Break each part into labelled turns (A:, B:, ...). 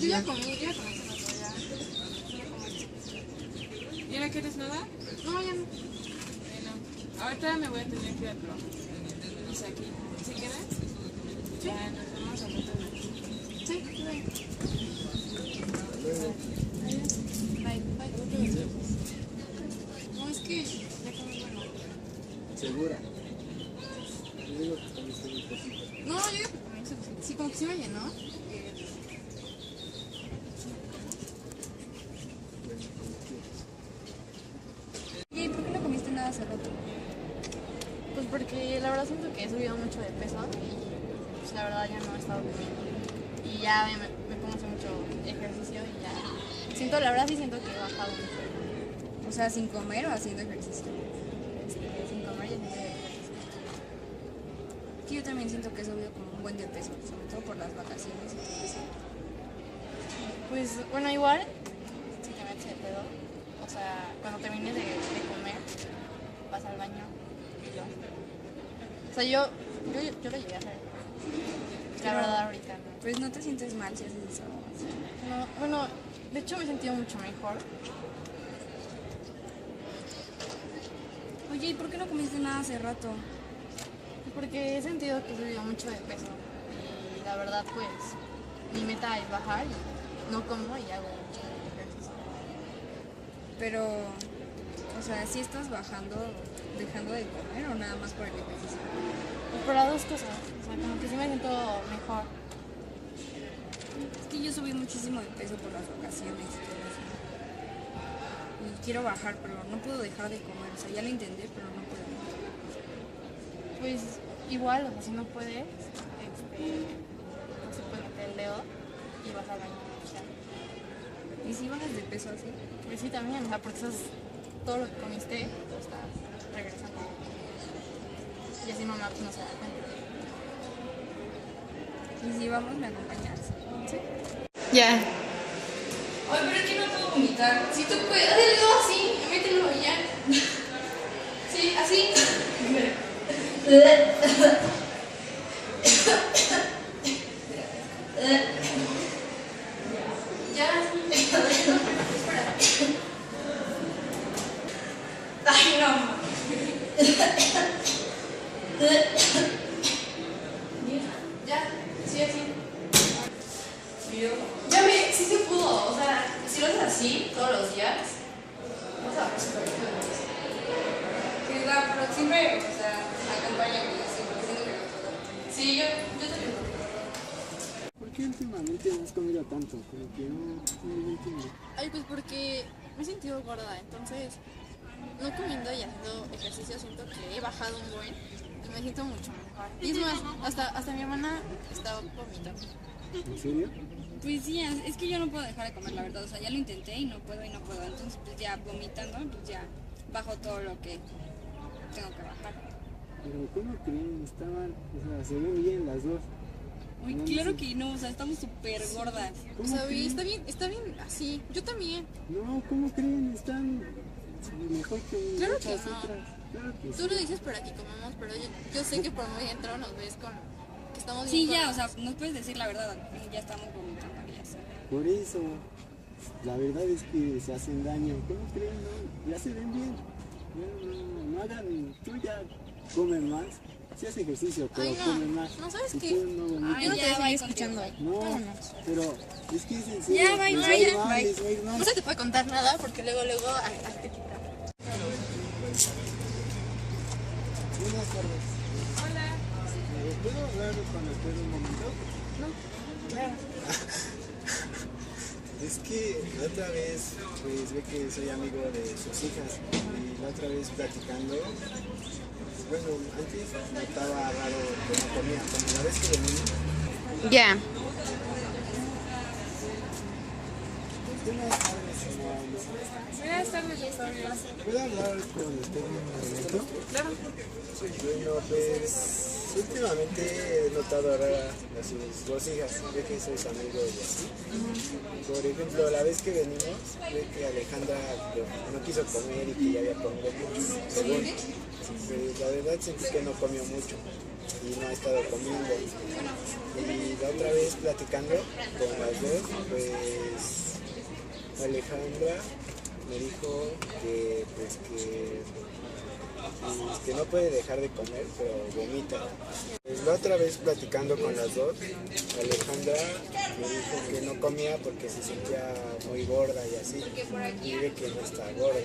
A: Yo ya comí hace rato, ya.
B: ¿Y ahora quieres nada?
A: No, ya no.
B: Bueno, ahorita me voy a tener que ir al trabajo. O sea, aquí. ¿Sí quieres? Sí. Ya, nos vemos a rato.
A: Sí, bye. Bye, bye. No, es que ya comí bueno.
C: ¿Segura? Yo digo que comiste muy poquito.
A: No, yo digo que comí suficiente. Sí, como que sí me llenó.
D: ¿Y por qué no comiste nada hace rato?
A: Pues porque la verdad siento que he subido mucho de peso y pues la verdad ya no he estado comiendo. Y ya me pongo a hacer mucho ejercicio y ya. Siento, la verdad sí siento que he bajado mucho.
D: O sea, sin comer o haciendo ejercicio.
A: Sin comer y haciendo ejercicio.
D: Que yo también siento que he subido como un buen de peso, sobre todo por las vacaciones y todo eso.
A: Pues bueno, igual, si te metes de pedo, o sea, cuando termines de comer, vas al baño y ya. O sea, yo lo llegué a hacer. La
D: Pero-
A: verdad, ahorita no.
D: Pues no te sientes mal si haces eso.
A: No, bueno, de hecho me he sentido mucho mejor.
D: Oye, ¿y por qué no comiste nada hace rato?
A: Porque he sentido que he subido mucho de peso. Y la verdad, pues, mi meta es bajar y no como y hago mucho ejercicio.
D: Pero, o sea, ¿sí estás bajando, dejando de comer o nada más por el ejercicio?
A: Pues por las dos cosas. O sea, como que sí me siento mejor.
D: Es que yo subí muchísimo de peso por las vacaciones y todo eso. Y quiero bajar, pero no puedo dejar de comer. O sea, ya lo intenté, pero no puedo.
A: Pues igual, o sea, si no puedes, no se puede meter el dedo y vas al baño. O sea,
D: ¿Y si bajas de peso así?
A: pues sí también, o sea, porque estás, todo lo que comiste lo estás regresando. Y así mamá pues, no se da cuenta.
D: ¿Y si vamos, me acompañas?
A: ¿Sí? Ya.
D: Ay, pero es que no puedo vomitar.
A: Si tú puedes, haz el dedo así, mételo y ya. Sí, así. Ya. Espera.
D: Ay, no.
A: Ya, sí, así. Ya ve, sí se pudo. O sea, si lo haces así todos los días, vas a ver súper bien.
D: Sí, va, pero siempre, o sea, acompáñame así, porque siento que no puedo.
A: Sí, yo también.
C: ¿Por qué últimamente no has comido tanto? Como que no entiendo.
A: Ay, pues porque me he sentido gorda, entonces no comiendo y haciendo ejercicio siento que he bajado un buen y me siento mucho mejor. Y es más, hasta mi hermana estaba vomitando.
C: ¿En serio?
D: Pues sí, es que yo no puedo dejar de comer, la verdad. O sea, ya lo intenté y no puedo. Entonces, pues ya vomitando, pues ya bajo todo lo que tengo que bajar.
C: Pero ¿cómo creen? Estaban, o sea, se ven bien las dos.
D: Uy,
C: No,
D: claro
C: no sé.
D: que no, o sea, estamos súper gordas.
A: O
C: ¿Cómo
A: sea,
C: creen?
A: está bien así. Yo también.
C: No, ¿cómo creen? Están mejor que
A: Claro que
C: muchas
A: no.
C: otras. Claro que
A: Tú
C: sí.
A: lo dices para que comamos, pero yo sé que por muy dentro nos ves con que estamos
D: Sí,
A: bien
D: ya, o sea,
A: gordas.
D: nos puedes decir la verdad, ya estamos vomitando y así.
C: Por eso, la verdad es que se hacen daño. ¿Cómo creen? No, ya se ven bien. No hagan, tú ya comen más. Sí haces ejercicio, pero
A: Ay, no.
C: comen más.
A: No, ¿sabes
C: Y
A: qué?
C: tú no vomitas.
A: Yo no te
D: ya,
A: voy a seguir
D: bye,
A: escuchando.
D: contigo,
C: No,
A: Vámonos.
C: pero es que es en serio.
D: Ya, bye,
C: les va a
D: bye,
C: ir
D: ya,
C: mal,
D: bye.
C: les va a ir mal.
A: No se te puede contar nada porque luego a te quita.
C: Buenas tardes.
B: Hola.
C: ¿Puedo hablar con usted un momento?
A: Claro.
C: Es que la otra vez, pues ve que soy amigo de sus hijas y la otra vez platicando, bueno, antes notaba raro que no comía, como la vez que venimos.
A: Ya.
C: Buenas tardes, señora.
B: Buenas tardes, Octavio.
C: ¿Puedo hablar con usted un momento?
B: Claro.
C: Bueno, pues últimamente he notado rara a sus dos hijas, ve que soy su amigo y así. Por ejemplo, la vez que venimos, ve que Alejandra pues, no quiso comer y que ya había comido mucho, según. Pero la verdad sentí que no comió mucho. y no ha estado comiendo. Y la otra vez platicando con las dos, pues Alejandra me dijo que pues que no puede dejar de comer, pero vomita. Pues, la otra vez platicando con las dos, Alejandra me dijo que no comía porque se sentía muy gorda y así, y ve que no está gorda,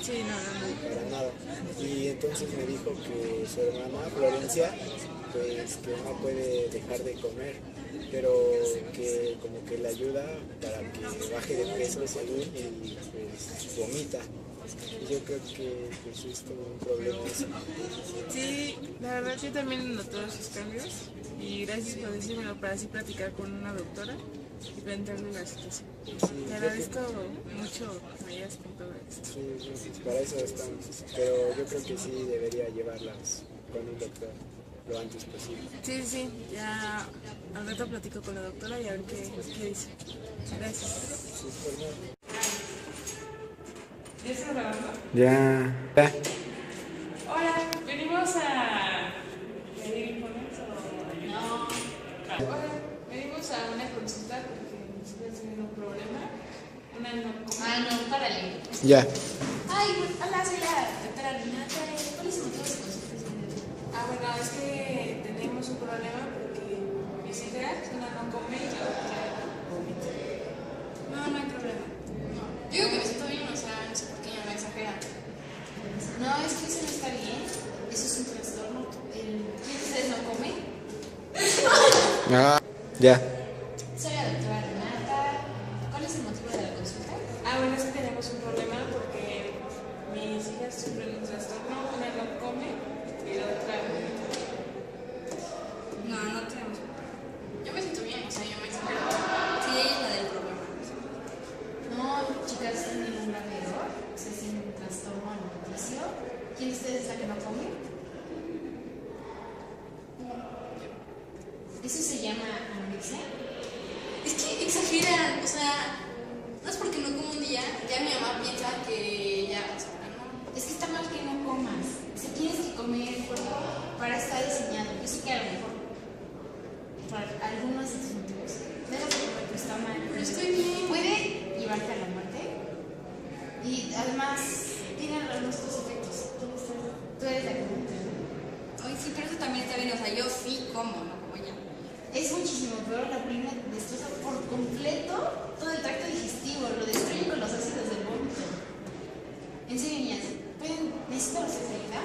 B: Sí, no.
C: para nada. Y entonces me dijo que su hermana Florencia, pues que no puede dejar de comer, pero que como que le ayuda para que baje de peso según y pues vomita. Y yo creo que pues es como un problema eso.
B: Sí, la verdad yo también noté esos cambios y gracias por decírmelo para así platicar con una doctora y plantearle la situación. Te agradezco mucho que me hayas contado esto.
C: Sí, pues, para eso estamos. Pero yo creo que sí debería llevarlas con un doctor lo antes posible.
B: Sí, sí, ya al rato platico con la doctora y a ver qué dice. Gracias.
C: Sí, por nada.
B: ¿Ya estás grabando?
C: Ya.
B: Hola, venimos a pedir informes o... No. Hola, venimos a una consulta porque nosotros tenemos un problema. Una no...
A: Ah, no, párale.
C: Ya.
A: Ay, hola, soy la doctora Renata. ¿Cuál es el motivo de su consulta?
B: Bueno, es que tenemos un problema porque mis hijas, una no come y la otra vomita.
A: No, no hay problema. Yo digo que me siento bien, o sea, no sé por qué ya me exageran. No, es que eso no está bien. Eso es un trastorno. ¿Quién de ustedes no come?
C: Ah, ya.
A: Soy la doctora Renata. ¿Cuál es el motivo de la consulta?
B: Bueno, es que tenemos un problema porque mis hijas sufren un trastorno, una no come y la otra vomita.
D: No, no tenemos problema.
A: Yo me siento bien, o sea, yo me exagero.
D: Sí, ella es la del problema.
A: No, chicas, tienen un grave error. O sea, tienen un trastorno alimenticio. ¿Quién de ustedes es la que no come? Eso se llama anorexia. Es que exageran, o sea, no es porque no como un día, ya mi mamá piensa que ya, o sea, no. Es que está mal que no comas. O sea, tienes que comer, el cuerpo para estar diseñado. Yo sé que a lo mejor para algunos de tus motivos dejas de comer, pero está mal. Pero estoy bien. Puede llevarte a la muerte y además tiene los otros efectos. Tú eres la que no te...
D: Ay, sí, pero eso también está bien. O sea, yo sí como, no como ella.
A: Es muchísimo peor, la orina destroza por completo todo el tracto digestivo, lo destruye con los ácidos del vómito. En serio, niñas, ¿necesitan ustedes ayuda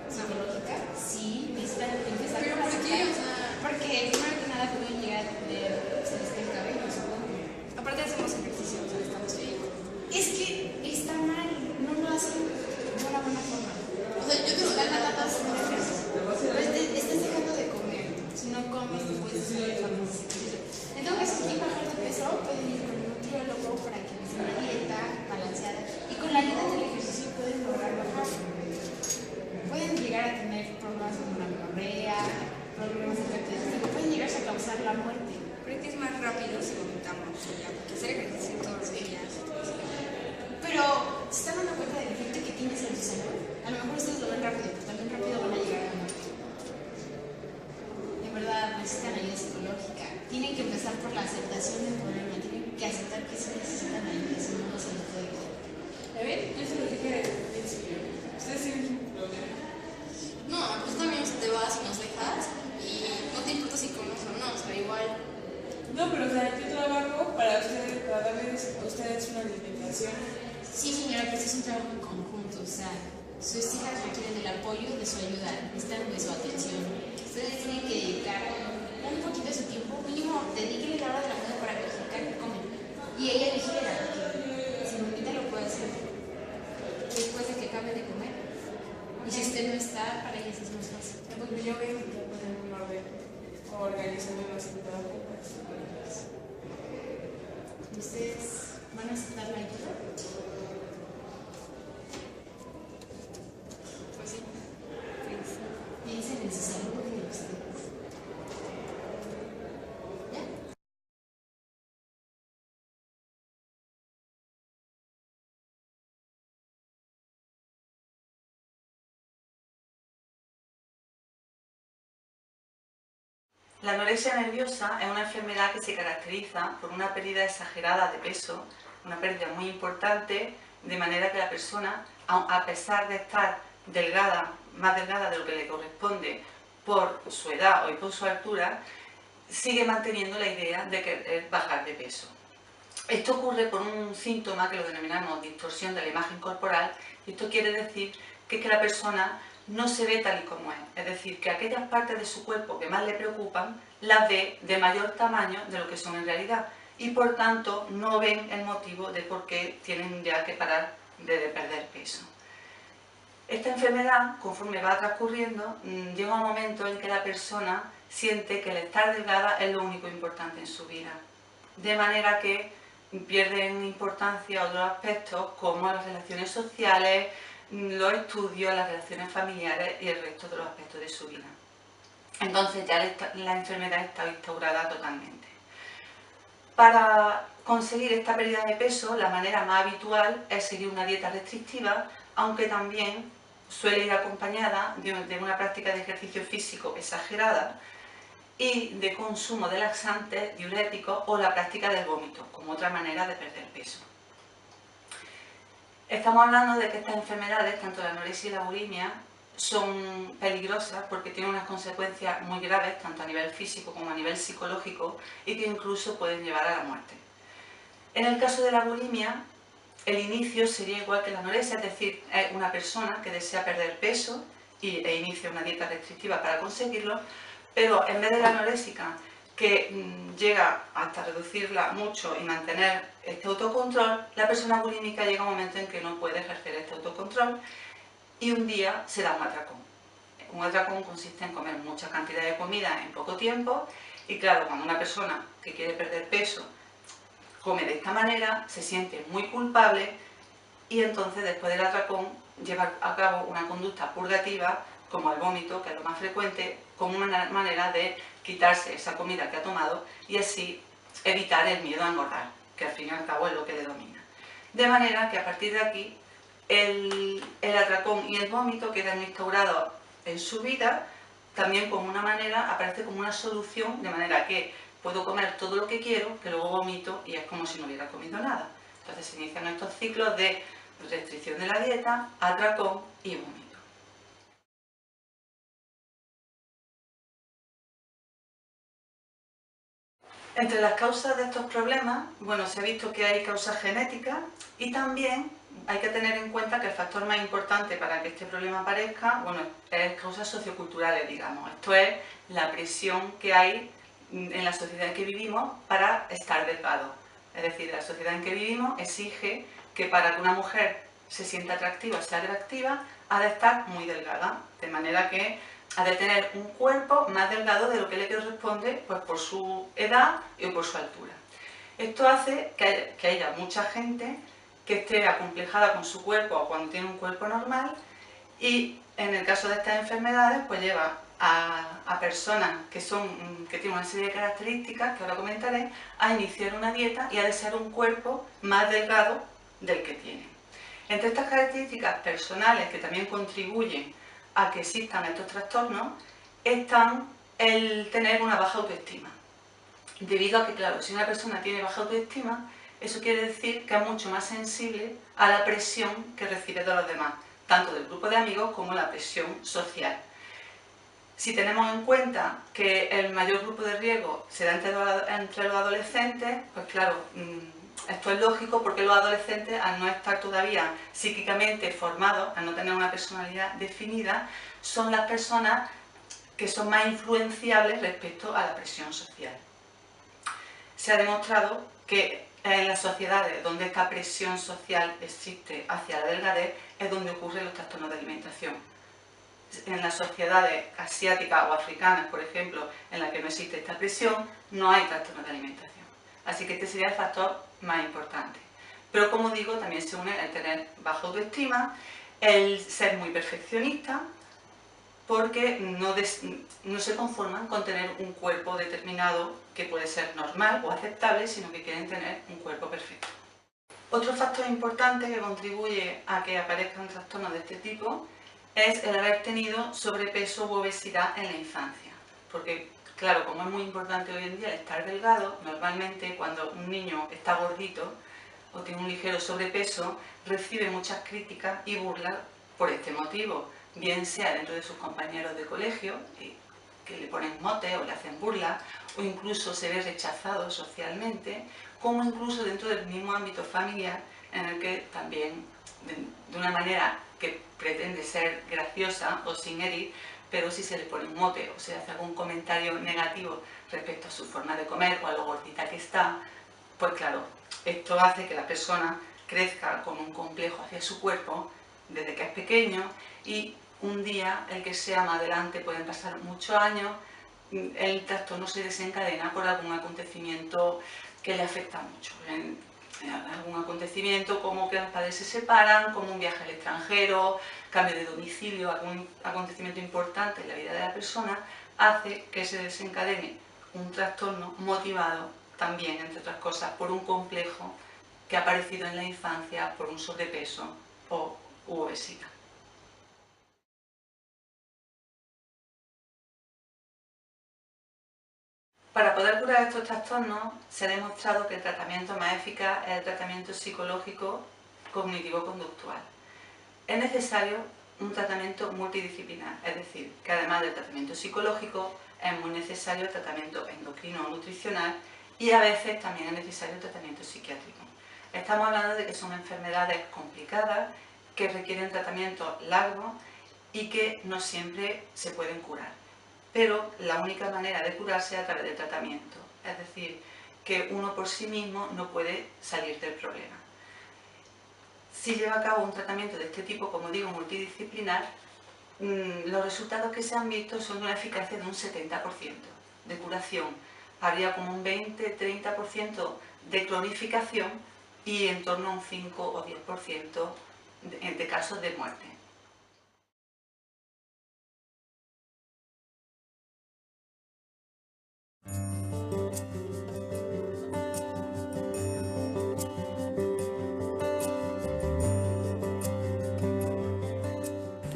A: psicológica? Sí, necesitan empezar
D: ¿Pero
A: con
D: por
A: las
D: qué?
A: etapas.
D: O sea,
A: Porque primero que nada pueden llegar a tener, se les cae el cabello, supongo.
D: aparte hacemos ejercicio, o sea, estamos bien.
A: Es que está mal, no lo hacen de una buena forma. O sea, yo creo que la nada más no estás dejando de comer. Si no comes, te puedes hacer famoso. En todo caso, si quieren bajar de peso, pueden ir con un nutriólogo para que les dé una dieta balanceada. Y con la ayuda del ejercicio pueden lograr bajar. Pueden llegar a tener problemas como la gonorrea, problemas de tracto digestivo, pueden llegarse a causar la muerte.
D: Creo que es más rápido si vomitamos, o ya, porque hacer ejercicio todos los días.
A: Pero, ¿se están dando cuenta del efecto que tienes en tu salud? A lo mejor ustedes lo ven rápido, pero también rápido van a llegar a la muerte. En verdad, necesitan ayuda psicológica. Tienen que empezar por la aceptación del problema. Tienen que aceptar que sí necesitan ayuda, si no, no se les puede ayudar.
B: ¿Ya ven? Yo se lo dije desde el principio. Ustedes tienen un problema.
A: No, pues también te vas y nos dejas y no te importa si comes o no, o sea, igual.
B: No, pero o sea, yo trabajo para ustedes, para darles a ustedes una alimentación.
A: Sí, señora, pero este es un trabajo en conjunto, o sea, sus hijas requieren del apoyo y de su ayuda, necesitan de su atención. Ustedes tienen que dedicar un poquito de su tiempo, mínimo, dedíquenle la hora de la comida para verificar que comen. Y ella vigila, porque si vomita lo puede hacer después de que acabe de comer. Y si usted no está, para ellas es más fácil.
B: Porque yo voy a intentar poner un orden o organizarme más el trabajo para estar con ellas.
A: ¿Ustedes van a aceptar la ayuda?
E: La anorexia nerviosa es una enfermedad que se caracteriza por una pérdida exagerada de peso, una pérdida muy importante, de manera que la persona, a pesar de estar delgada, más delgada de lo que le corresponde por su edad o por su altura, sigue manteniendo la idea de querer bajar de peso. Esto ocurre por un síntoma que lo denominamos distorsión de la imagen corporal, y esto quiere decir que la persona no se ve tal y como es decir, que aquellas partes de su cuerpo que más le preocupan las ve de mayor tamaño de lo que son en realidad y por tanto no ven el motivo de por qué tienen ya que parar de perder peso. Esta enfermedad, conforme va transcurriendo, llega un momento en que la persona siente que el estar delgada es lo único importante en su vida, de manera que pierden importancia otros aspectos como las relaciones sociales, los estudios, las relaciones familiares y el resto de los aspectos de su vida. Entonces ya la enfermedad está instaurada totalmente. Para conseguir esta pérdida de peso, la manera más habitual es seguir una dieta restrictiva, aunque también suele ir acompañada de una práctica de ejercicio físico exagerada y de consumo de laxantes, diuréticos o la práctica del vómito, como otra manera de perder peso. Estamos hablando de que estas enfermedades, tanto la anorexia y la bulimia, son peligrosas porque tienen unas consecuencias muy graves, tanto a nivel físico como a nivel psicológico, y que incluso pueden llevar a la muerte. En el caso de la bulimia, el inicio sería igual que la anorexia, es decir, es una persona que desea perder peso e inicia una dieta restrictiva para conseguirlo, pero en vez de la anoréxica, que llega hasta reducirla mucho y mantener este autocontrol, la persona bulímica llega a un momento en que no puede ejercer este autocontrol y un día se da un atracón. Un atracón consiste en comer mucha cantidad de comida en poco tiempo y claro, cuando una persona que quiere perder peso come de esta manera, se siente muy culpable y entonces después del atracón lleva a cabo una conducta purgativa como el vómito, que es lo más frecuente, como una manera de quitarse esa comida que ha tomado y así evitar el miedo a engordar, que al fin y al cabo es lo que le domina. De manera que a partir de aquí el atracón y el vómito quedan instaurados en su vida también como una manera, aparece como una solución, de manera que puedo comer todo lo que quiero, que luego vomito y es como si no hubiera comido nada. Entonces se inician estos ciclos de restricción de la dieta, atracón y vómito. Entre las causas de estos problemas, bueno, se ha visto que hay causas genéticas y también hay que tener en cuenta que el factor más importante para que este problema aparezca, bueno, es causas socioculturales, digamos. Esto es la presión que hay en la sociedad en que vivimos para estar delgado. Es decir, la sociedad en que vivimos exige que para que una mujer se sienta atractiva, sea atractiva, ha de estar muy delgada, de manera que ha de tener un cuerpo más delgado de lo que le corresponde pues, por su edad y por su altura. Esto hace que haya mucha gente que esté acomplejada con su cuerpo o cuando tiene un cuerpo normal y en el caso de estas enfermedades pues lleva a personas que tienen una serie de características que ahora comentaré a iniciar una dieta y a desear un cuerpo más delgado del que tienen. Entre estas características personales que también contribuyen a que existan estos trastornos están el tener una baja autoestima. Debido a que, claro, si una persona tiene baja autoestima, eso quiere decir que es mucho más sensible a la presión que recibe de los demás, tanto del grupo de amigos como la presión social. Si tenemos en cuenta que el mayor grupo de riesgo se da entre los adolescentes, pues claro, esto es lógico porque los adolescentes, al no estar todavía psíquicamente formados, al no tener una personalidad definida, son las personas que son más influenciables respecto a la presión social. Se ha demostrado que en las sociedades donde esta presión social existe hacia la delgadez es donde ocurren los trastornos de alimentación. En las sociedades asiáticas o africanas, por ejemplo, en las que no existe esta presión, no hay trastornos de alimentación. Así que este sería el factor más importante. Pero como digo, también se une el tener baja autoestima, el ser muy perfeccionista, porque no se conforman con tener un cuerpo determinado que puede ser normal o aceptable, sino que quieren tener un cuerpo perfecto. Otro factor importante que contribuye a que aparezcan trastornos de este tipo es el haber tenido sobrepeso u obesidad en la infancia, porque Claro, como es muy importante hoy en día el estar delgado, normalmente cuando un niño está gordito o tiene un ligero sobrepeso, recibe muchas críticas y burlas por este motivo, bien sea dentro de sus compañeros de colegio, que le ponen motes o le hacen burlas, o incluso se ve rechazado socialmente, como incluso dentro del mismo ámbito familiar, en el que también, de una manera que pretende ser graciosa o sin herir, pero si se le pone un mote o se hace algún comentario negativo respecto a su forma de comer o a lo gordita que está, pues claro, esto hace que la persona crezca con un complejo hacia su cuerpo desde que es pequeño, y un día, el que sea más adelante, pueden pasar muchos años, el trastorno se desencadena por algún acontecimiento que le afecta mucho. Algún acontecimiento como que los padres se separan, como un viaje al extranjero, cambio de domicilio, algún acontecimiento importante en la vida de la persona, hace que se desencadene un trastorno motivado también, entre otras cosas, por un complejo que ha aparecido en la infancia por un sobrepeso o obesidad. Para poder curar estos trastornos, se ha demostrado que el tratamiento más eficaz es el tratamiento psicológico cognitivo-conductual. Es necesario un tratamiento multidisciplinar, es decir, que además del tratamiento psicológico, es muy necesario el tratamiento endocrino o nutricional, y a veces también es necesario el tratamiento psiquiátrico. Estamos hablando de que son enfermedades complicadas, que requieren tratamientos largos y que no siempre se pueden curar. Pero la única manera de curarse es a través del tratamiento, es decir, que uno por sí mismo no puede salir del problema. Si lleva a cabo un tratamiento de este tipo, como digo, multidisciplinar, los resultados que se han visto son de una eficacia de un 70% de curación. Habría como un 20-30% de cronificación y en torno a un 5 o 10% de casos de muerte.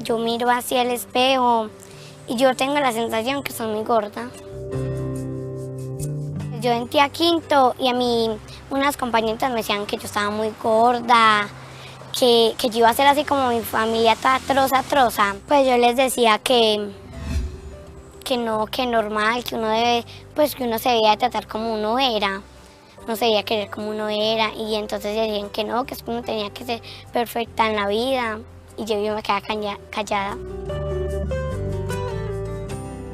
F: Yo miro hacia el espejo y yo tengo la sensación que soy muy gorda. Yo entré a quinto y a mí unas compañeritas me decían que yo estaba muy gorda, que yo iba a ser así como mi familia, toda troza. Pues yo les decía que no, que normal, que uno debe, pues que uno se debía tratar como uno era. No se debía querer como uno era, y entonces decían que no, que uno tenía que ser perfecta en la vida. Y yo me quedaba callada.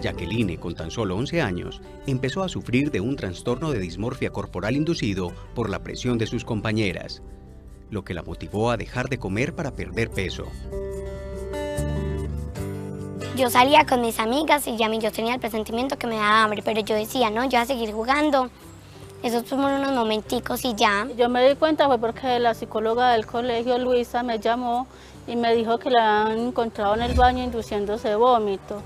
G: Jacqueline, con tan solo 11 años, empezó a sufrir de un trastorno de dismorfia corporal inducido por la presión de sus compañeras, lo que la motivó a dejar de comer para perder peso.
F: Yo salía con mis amigas y yo tenía el presentimiento que me daba hambre, pero yo decía, no, yo voy a seguir jugando. Esos fueron unos momenticos y ya.
H: Yo me di cuenta fue porque la psicóloga del colegio, Luisa, me llamó y me dijo que la habían encontrado en el baño induciéndose vómito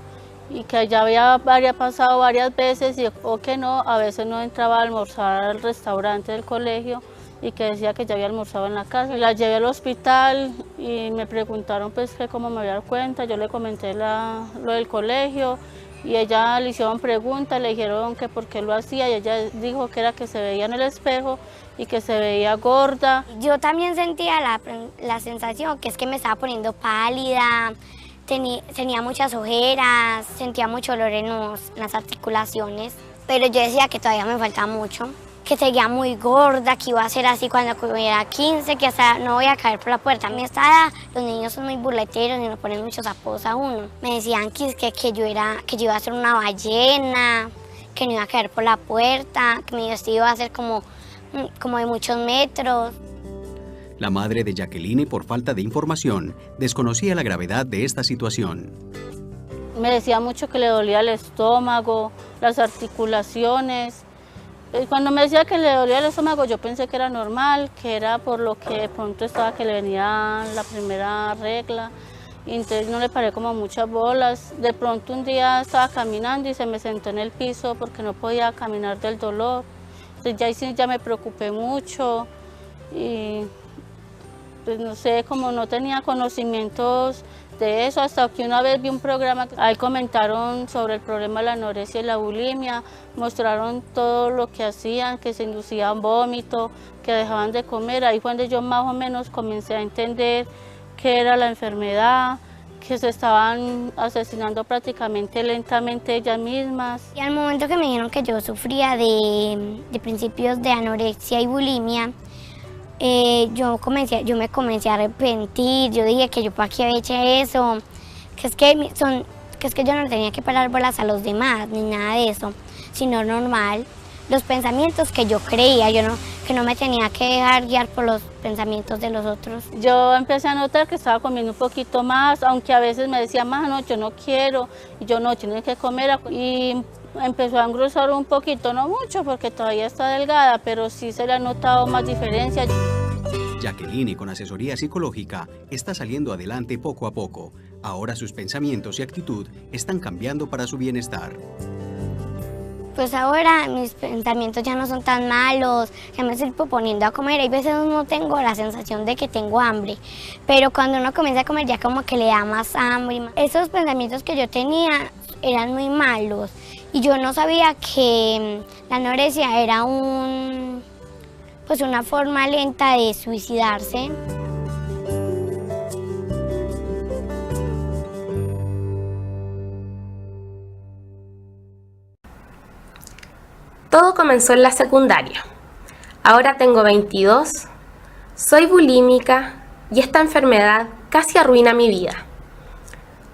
H: y que ya había pasado varias veces o que no, a veces no entraba a almorzar al restaurante del colegio y que decía que ya había almorzado en la casa. La llevé al hospital y me preguntaron pues que cómo me había dado cuenta, yo le comenté lo del colegio y ella le hicieron preguntas, le dijeron que por qué lo hacía y ella dijo que era que se veía en el espejo y que se veía gorda.
F: Yo también sentía la sensación que es que me estaba poniendo pálida, tenía muchas ojeras, sentía mucho dolor en las articulaciones, pero yo decía que todavía me faltaba mucho, que seguía muy gorda, que iba a ser así cuando tuviera 15, que hasta no voy a caer por la puerta. A mi edad, los niños son muy burleteros y nos ponen muchos apodos a uno. Me decían que yo iba a ser una ballena, que no iba a caer por la puerta, que mi vestido iba a ser como de muchos metros.
G: La madre de Jacqueline, por falta de información, desconocía la gravedad de esta situación.
H: Me decía mucho que le dolía el estómago, las articulaciones. Cuando me decía que le dolía el estómago, yo pensé que era normal, que era por lo que de pronto estaba que le venía la primera regla. Y entonces no le paré como muchas bolas. De pronto un día estaba caminando y se me sentó en el piso porque no podía caminar del dolor. Entonces ya me preocupé mucho y pues no sé, como no tenía conocimientos de eso, hasta que una vez vi un programa, ahí comentaron sobre el problema de la anorexia y la bulimia, mostraron todo lo que hacían, que se inducían vómito, que dejaban de comer. Ahí fue donde yo más o menos comencé a entender qué era la enfermedad, que se estaban asesinando prácticamente lentamente ellas mismas.
F: Y al momento que me dijeron que yo sufría de principios de anorexia y bulimia, yo me comencé a arrepentir. Yo dije que yo para qué había hecho eso, que es que yo no tenía que parar bolas a los demás ni nada de eso, sino normal los pensamientos que yo creía, que no me tenía que dejar guiar por los pensamientos de los otros.
H: Yo empecé a notar que estaba comiendo un poquito más, aunque a veces me decía, más no, yo no quiero, y yo no, tienes que comer, y empezó a engrosar un poquito, no mucho porque todavía está delgada, pero sí se le ha notado más diferencia.
G: Jacqueline, con asesoría psicológica, está saliendo adelante poco a poco. Ahora sus pensamientos y actitud están cambiando para su bienestar.
F: Pues ahora mis pensamientos ya no son tan malos, ya me estoy proponiendo a comer. Hay veces no tengo la sensación de que tengo hambre, pero cuando uno comienza a comer ya como que le da más hambre. Esos pensamientos que yo tenía eran muy malos y yo no sabía que la anorexia era una forma lenta de suicidarse.
I: Todo comenzó en la secundaria. Ahora tengo 22, soy bulímica y esta enfermedad casi arruina mi vida.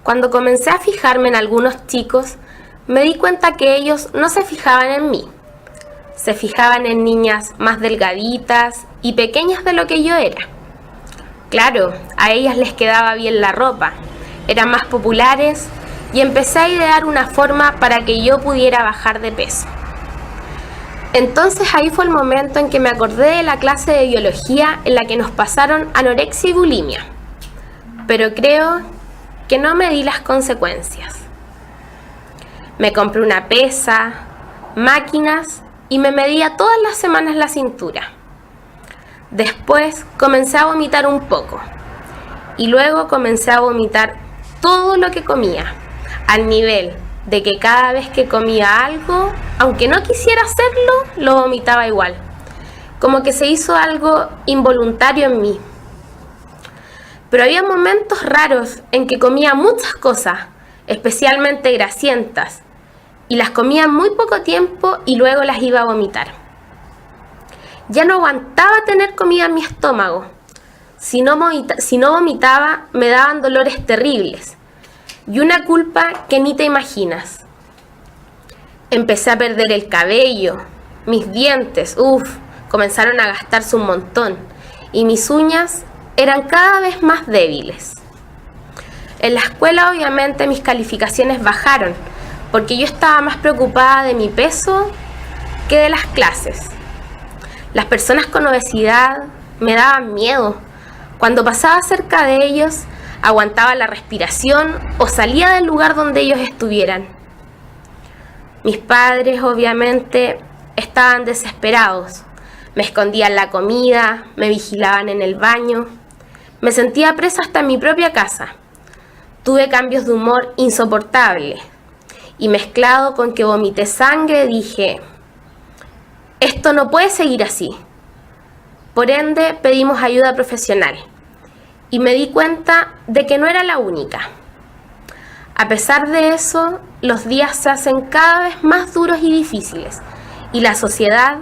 I: Cuando comencé a fijarme en algunos chicos, me di cuenta que ellos no se fijaban en mí. Se fijaban en niñas más delgaditas y pequeñas de lo que yo era. Claro, a ellas les quedaba bien la ropa, eran más populares y empecé a idear una forma para que yo pudiera bajar de peso. Entonces ahí fue el momento en que me acordé de la clase de biología en la que nos pasaron anorexia y bulimia. Pero creo que no me di las consecuencias. Me compré una pesa, máquinas y me medía todas las semanas la cintura. Después comencé a vomitar un poco y luego comencé a vomitar todo lo que comía, al nivel de que cada vez que comía algo, aunque no quisiera hacerlo, lo vomitaba igual. Como que se hizo algo involuntario en mí. Pero había momentos raros en que comía muchas cosas, especialmente grasientas, y las comía muy poco tiempo y luego las iba a vomitar. Ya no aguantaba tener comida en mi estómago. Si no vomitaba, me daban dolores terribles. Y una culpa que ni te imaginas. Empecé a perder el cabello, mis dientes, comenzaron a gastarse un montón y mis uñas eran cada vez más débiles. En la escuela obviamente mis calificaciones bajaron porque yo estaba más preocupada de mi peso que de las clases. Las personas con obesidad me daban miedo. Cuando pasaba cerca de ellos, aguantaba la respiración o salía del lugar donde ellos estuvieran. Mis padres, obviamente, estaban desesperados. Me escondían la comida, me vigilaban en el baño. Me sentía presa hasta en mi propia casa. Tuve cambios de humor insoportables. Y mezclado con que vomité sangre, dije, esto no puede seguir así. Por ende, pedimos ayuda profesional. Y me di cuenta de que no era la única. A pesar de eso, los días se hacen cada vez más duros y difíciles, y la sociedad